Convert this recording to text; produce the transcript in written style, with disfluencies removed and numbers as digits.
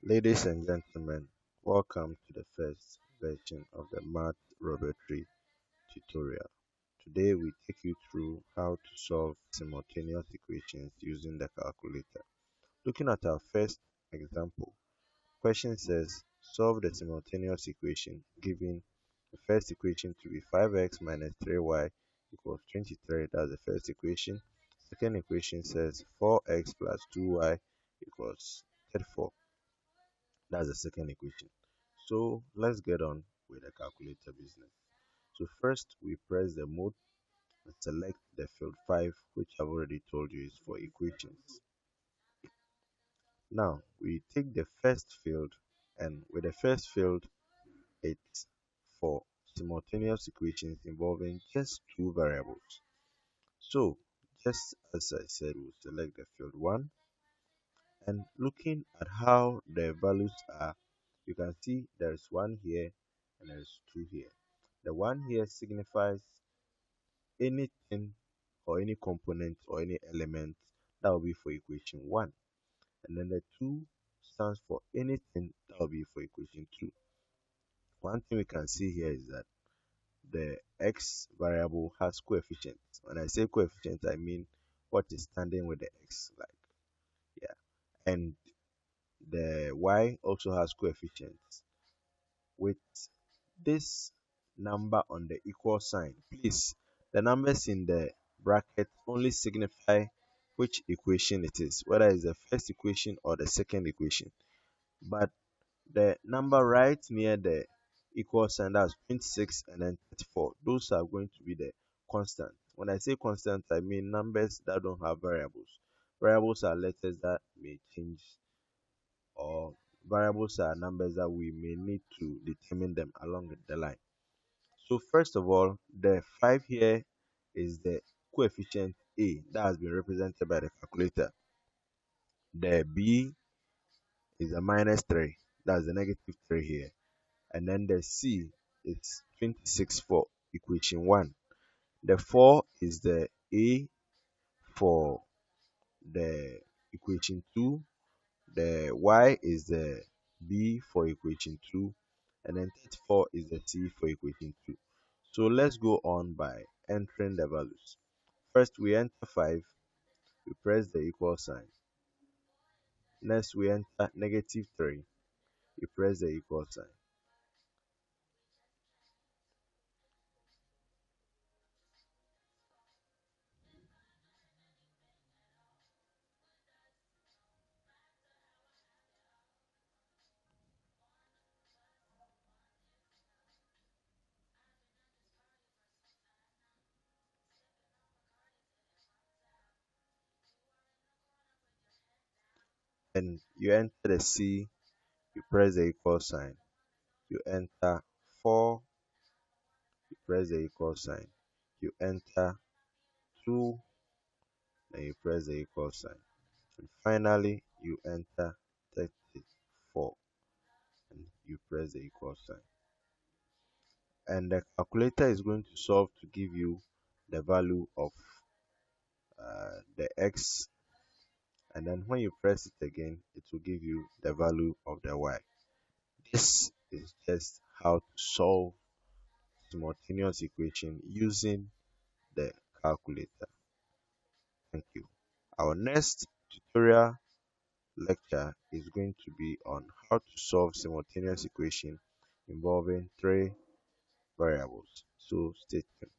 Ladies and gentlemen, welcome to the first version of the Math Robertory tutorial. Today we take you through how to solve simultaneous equations using the calculator. Looking at our first example, question says solve the simultaneous equation given the first equation to be 5x minus 3y equals 23. That's the first equation. Second equation says 4x plus 2y equals 34. That's the second equation. So let's get on with the calculator business. So first we press the mode and select the field 5, which I've already told you is for equations. Now we take the first field, and with the first field it's for simultaneous equations involving just two variables. So just as I said, we'll select the field 1, and looking at how the values are, you can see there's one here and there's two here. The one here signifies anything or any component or any element that will be for equation 1. And then the 2 stands for anything that will be for equation 2. One thing we can see here is that the x variable has coefficients. When I say coefficients, I mean what is standing with the x, like, yeah. And the y also has coefficients with this number on the equal sign. Please, the numbers in the bracket only signify which equation it is, whether it's the first equation or the second equation. But the number right near the equal sign, that's 26 and then 34, those are going to be the constant. When I say constant, I mean numbers that don't have variables. Variables are letters that may change, or variables are numbers that we may need to determine them along the line. So first of all, the 5 here is the coefficient A that has been represented by the calculator. The B is a minus 3, that's the negative 3 here. And then the C is 26 for equation 1. The 4 is the A for the equation 2. The Y is the B for equation 2. And then 34 is the C for equation 2. So let's go on by entering the values. First we enter 5, we press the equal sign. Next we enter negative 3, we press the equal sign. And you enter the C, you press the equal sign. You enter 4, you press the equal sign. You enter 2, and you press the equal sign. And finally, you enter 34 and you press the equal sign. And the calculator is going to solve to give you the value of the x, and then when you press it again, it will give you the value of the y. This is just how to solve simultaneous equation using the calculator. Thank you. Our next tutorial lecture is going to be on how to solve simultaneous equation involving three variables. So stay tuned.